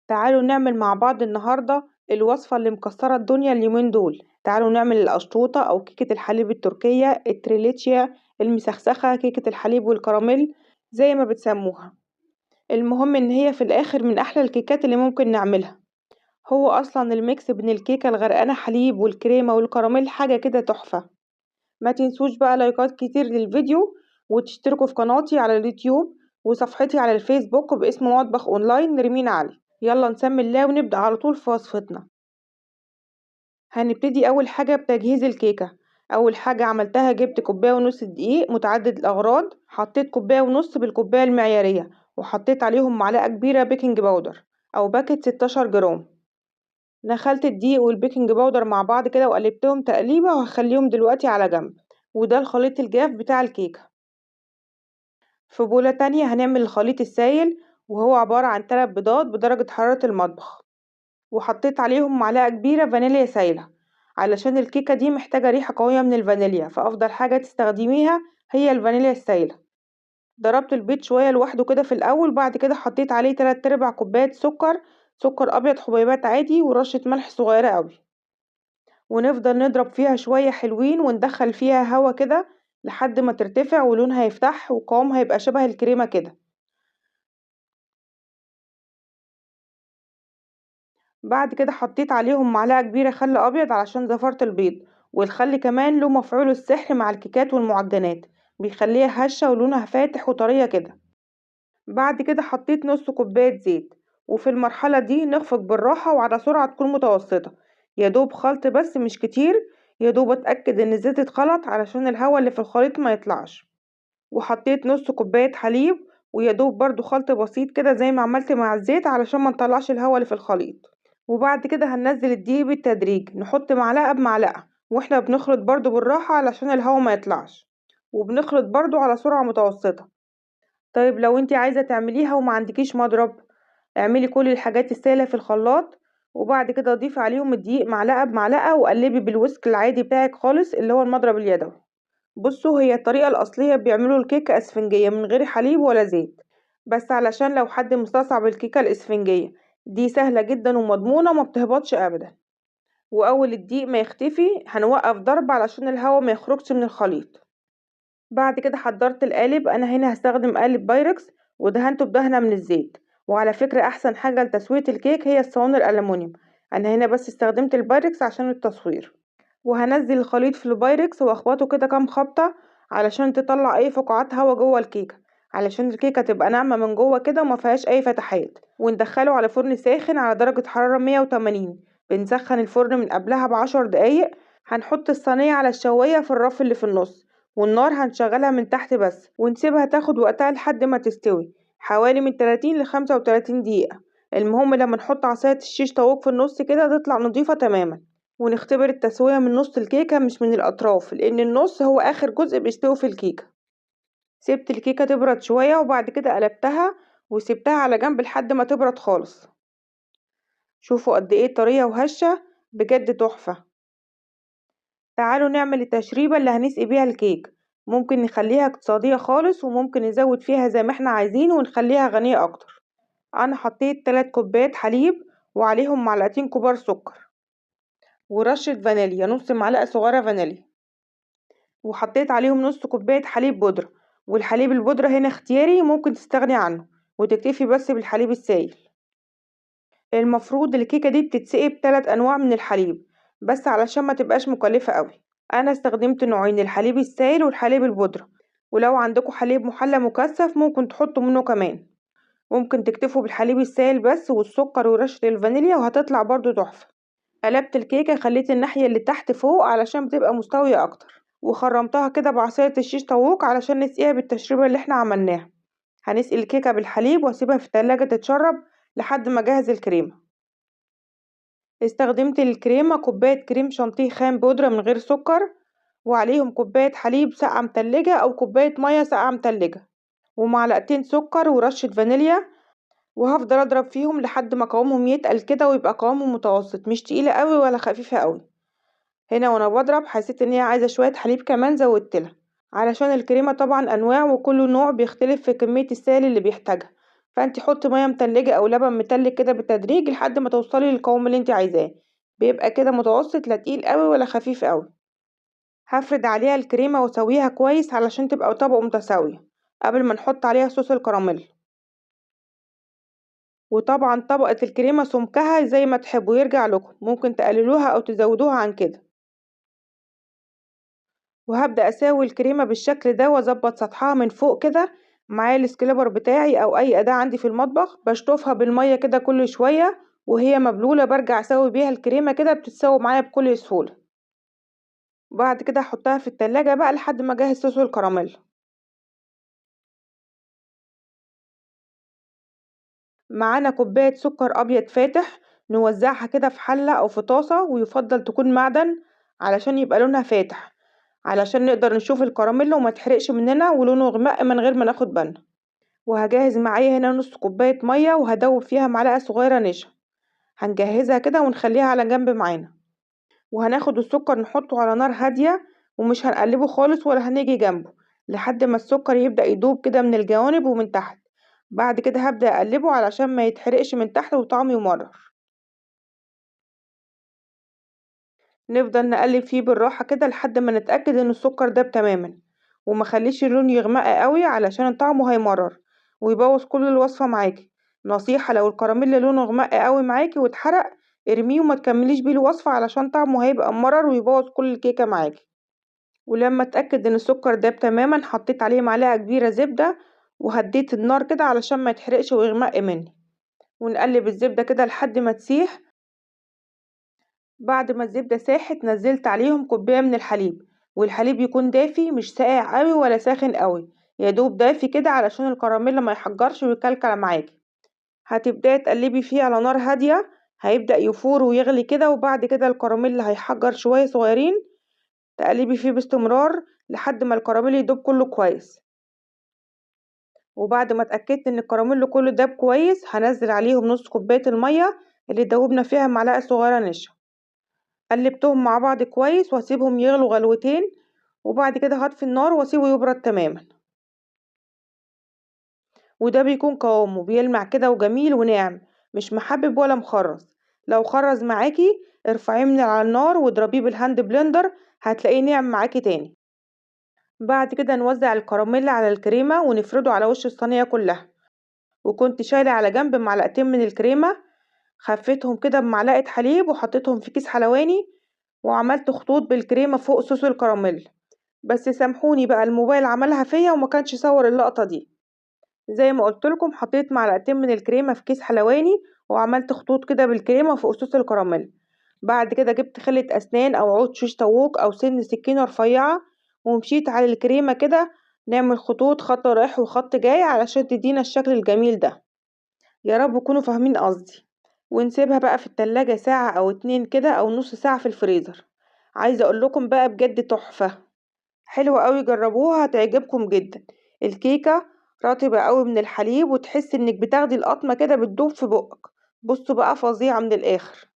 تعالوا نعمل مع بعض النهاردة الوصفة اللي مكسرة الدنيا اليومين دول. تعالوا نعمل القشطوطة أو كيكة الحليب التركية، التريليتشيا، المسخسخة، كيكة الحليب والكراميل زي ما بتسموها. المهم إن هي في الآخر من أحلى الكيكات اللي ممكن نعملها. هو أصلا الميكس بين الكيكة الغرقانة حليب والكريمة والكراميل حاجة كده تحفة. ما تنسوش بقى لايكات كتير للفيديو، وتشتركوا في قناتي على اليوتيوب وصفحتي على الفيسبوك باسم مطبخ أونلاين نرمين علي. يلا نسمي الله ونبدأ على طول في وصفتنا. هنبتدي أول حاجة بتجهيز الكيكة. أول حاجة عملتها جبت كوباية ونص دقيق متعدد الأغراض، حطيت كوباية ونص بالكوباية المعيارية، وحطيت عليهم معلقة كبيرة بيكنج باودر أو باكت 16 جرام. نخلت الدقيق والبيكنج باودر مع بعض كده وقلبتهم تقليبة، وهخليهم دلوقتي على جنب. وده الخليط الجاف بتاع الكيكة. في بولة تانية هنعمل الخليط السائل، وهو عبارة عن 3 بيضات بدرجة حرارة المطبخ، وحطيت عليهم معلقة كبيرة فانيليا سايلة علشان الكيكة دي محتاجة ريحة قوية من الفانيليا، فأفضل حاجة تستخدميها هي الفانيليا السايلة. ضربت البيض شوية لوحده كده في الأول، بعد كده حطيت عليه 3/4 كوباية سكر، سكر أبيض حبيبات عادي، ورشة ملح صغيرة قوي. ونفضل نضرب فيها شوية حلوين وندخل فيها هوا كده لحد ما ترتفع ولونها يفتح وقوامها يبقى شبه الكريمة كده. بعد كده حطيت عليهم معلقة كبيرة خل أبيض علشان زفرة البيض، والخل كمان له مفعوله السحر مع الكيكات والمعجنات، بيخليها هشة ولونها فاتح وطرية كده. بعد كده حطيت نص كوباية زيت، وفي المرحلة دي نخفق بالراحة وعلى سرعة تكون متوسطة، يدوب خلط بس مش كتير، يدوب اتأكد ان الزيت اتخلط علشان الهواء اللي في الخليط ما يطلعش. وحطيت نص كوباية حليب، ويدوب برضو خلط بسيط كده زي ما عملت مع الزيت علشان ما نطلعش الهواء اللي في الخليط. وبعد كده هننزل الدقيق بالتدريج، نحط معلقة بمعلقة، واحنا بنخلط برضو بالراحة علشان الهواء ما يطلعش، وبنخلط برضو على سرعة متوسطة. طيب لو انتي عايزة تعمليها وما عندكيش مضرب، اعملي كل الحاجات السائلة في الخلاط، وبعد كده ضيفي عليهم الدقيق معلقة بمعلقة، وقلبي بالويسك العادي بتاعك خالص اللي هو المضرب اليدوي. بصوا، هي الطريقة الأصلية بيعملوا الكيكة اسفنجية من غير حليب ولا زيت، بس علشان لو حد مستصعب الكيكة الاسفنجية دي سهلة جدا ومضمونة وما بتهبطش أبدا. وأول الدقيق ما يختفي هنوقف ضرب علشان الهواء ما يخرجش من الخليط. بعد كده حضرت القالب، أنا هنا هستخدم قالب بايركس ودهنته بدهنة من الزيت. وعلى فكرة أحسن حاجة لتسوية الكيك هي الصواني الألمونيوم، أنا هنا بس استخدمت البايركس عشان التصوير. وهنزل الخليط في البايركس واخبطه كده كام خبطة علشان تطلع اي فقاعات هوا جوه الكيكة، علشان الكيكة تبقى ناعمة من جوه كده وما فيهاش اي فتحات. وندخله على فرن ساخن على درجة حرارة 180. بنسخن الفرن من قبلها ب10 دقايق. هنحط الصينية على الشواية في الرف اللي في النص، والنار هنشغلها من تحت بس، ونسيبها تاخد وقتها لحد ما تستوي، حوالي من 30 ل35 دقيقة. المهم لما نحط عصاية الشيش طاووق في النص كده تطلع نضيفة تماما. ونختبر التسوية من نص الكيكة مش من الأطراف، لأن النص هو آخر جزء بيستوي في الكيكة. سبت الكيكة تبرد شوية وبعد كده قلبتها وسبتها على جنب لحد ما تبرد خالص. شوفوا قد ايه طرية وهشة، بجد تحفة. تعالوا نعمل التشريبة اللي هنسقي بيها الكيك. ممكن نخليها اقتصادية خالص، وممكن نزود فيها زي ما احنا عايزين ونخليها غنية أكتر. أنا حطيت 3 كوبايات حليب وعليهم معلقتين كبار سكر، ورشة فانيليا، نص معلقة صغيرة فانيليا، وحطيت عليهم نص كوباية حليب بودرة. والحليب البودرة هنا اختياري، ممكن تستغني عنه وتكتفي بس بالحليب السائل. المفروض الكيكة دي بتتسقي ب3 أنواع من الحليب، بس علشان ما تبقاش مكلفة قوي أنا استخدمت نوعين، الحليب السائل والحليب البودرة. ولو عندكم حليب محلى مكثف ممكن تحطوا منه كمان. ممكن تكتفوا بالحليب السائل بس والسكر ورشة الفانيليا وهتطلع برضو تحفة. قلبت الكيكة، خليت الناحية اللي تحت فوق علشان بتبقى مستوية أكتر، وخرمتها كده بعصاية الشيش طاووق علشان نسقيها بالتشريبة اللي احنا عملناها. هنسقي الكيكة بالحليب واسيبها في التلاجة تتشرب لحد ما اجهز الكريمة. استخدمت الكريمة كوباية كريم شانتيه خام بودرة من غير سكر، وعليهم كوباية حليب ساقعة متلجة أو كوباية مية ساقعة متلجة، ومعلقتين سكر ورشة فانيليا. وهفضل اضرب فيهم لحد ما قوامهم يتقل كده ويبقى قوامهم متوسط، مش تقيلة قوي ولا خفيفة قوي. هنا وانا بضرب حسيت ان هي عايزة شوية حليب كمان زودتلها، علشان الكريمة طبعا انواع وكل نوع بيختلف في كمية السائل اللي بيحتاجها. فأنتِ حطّي مَيّة متلجة أو لبن متلج كده بالتدريج لحد ما توصلي للقوام اللي أنتِ عايزاه، بيبقى كده متوسط لا تقيل أوي ولا خفيف أوي. هافرد عليها الكريمة وأسويها كويس علشان تبقى طبقة متساوية قبل ما نحط عليها صوص الكراميل. وطبعًا طبقة الكريمة سمكها زي ما تحبوا يرجع لكم، ممكن تقللوها أو تزودوها عن كده. وهابدأ أساوي الكريمة بالشكل ده وأضبط سطحها من فوق كده، معايا السكريبر بتاعي أو أي أداة عندي في المطبخ باشطفها بالمَيّة كده كل شوية، وهي مبلولة بارجع أساوي بيها الكريمة كده بتتساوي معايا بكل سهولة. وبعد كده هاحطها في التلاجة بقى لحد ما أجهز صوص الكراميل. معانا كوباية سكر أبيض فاتح، نوزعها كده في حلة أو في طاسة ويفضل تكون معدن علشان يبقى لونها فاتح، علشان نقدر نشوف الكراميل وما يتحرقش مننا ولونه يغمق من غير ما ناخد بالنا. وهاجهز معايا هنا نص كوباية مية وهدوب فيها معلقة صغيرة نشا، هنجهزها كده ونخليها على جنب معانا. وهناخد السكر نحطه على نار هادية ومش هنقلبه خالص ولا هنيجي جنبه لحد ما السكر يبدأ يدوب كده من الجوانب ومن تحت. بعد كده هبدأ أقلبه علشان ما يتحرقش من تحت وطعمه يمرر. نفضل نقلب فيه بالراحة كده لحد ما نتأكد ان السكر داب تماما، وما خليش اللون يغمق قوي علشان طعمه هيمرر ويبوظ كل الوصفة معاكي. نصيحة: لو الكراميل لونه غمق قوي معاكي واتحرق ارميه وما تكمليش بيه الوصفة علشان طعمه هيبقى مرر ويبوظ كل الكيكة معاكي. ولما اتأكد ان السكر داب تماما حطيت عليه معلقة كبيرة زبدة وهديت النار كده علشان ما يتحرقش ويغمق مني. ونقلب الزبدة كده لحد ما تسيح. بعد ما الزبدة ساحت نزلت عليهم كوباية من الحليب، والحليب يكون دافي مش ساقع قوي ولا ساخن قوي، يدوب دافي كده علشان الكراميل ما يحجرش ويكلكع معاكي. هتبدأي تقلبي فيه على نار هادية، هيبدأ يفور ويغلي كده وبعد كده الكراميل هيحجر شوية صغيرين. تقلبي فيه باستمرار لحد ما الكراميل يدوب كله كويس. وبعد ما اتأكدت ان الكراميل كله داب كويس هنزل عليهم نص كوباية المية اللي دوبنا فيها معلقة صغيرة نشا. قلبتهم مع بعض كويس واسيبهم يغلوا غلوتين، وبعد كده هطفي النار واسيبه يبرد تماما. وده بيكون قوامه بيلمع كده وجميل وناعم، مش محبب ولا مخرز. لو خرز معاكي ارفعيه من على النار واضربيه بالهاند بلندر هتلاقيه ناعم معاكي تاني. بعد كده نوزع الكراميل على الكريمة ونفرده على وش الصينية كلها. وكنت شايلة على جنب معلقتين من الكريمة، خفيتهم كده بمعلقة حليب وحطيتهم في كيس حلواني وعملت خطوط بالكريمة فوق صوص الكراميل. بس سامحوني بقى الموبايل عملها فيا وما كانش صور اللقطة دي. زي ما قلت لكم حطيت معلقتين من الكريمة في كيس حلواني وعملت خطوط كده بالكريمة فوق صوص الكراميل. بعد كده جبت خلة أسنان أو عود شيش طاووق أو سن سكينة رفيعة ومشيت على الكريمة كده نعمل خطوط، خط رايح وخط جاي علشان تدينا الشكل الجميل ده. يا رب تكونوا فاهمين قصدي. ونسيبها بقى في التلاجة ساعة أو اتنين كده أو نص ساعة في الفريزر. عايزة أقول لكم بقى بجد تحفة، حلوة أوي، جربوها هتعجبكم جدا. الكيكة رطبة أوي من الحليب وتحسي إنك بتاخدي القطمة كده بتدوب في بقك. بصوا بقى فظيعة من الآخر.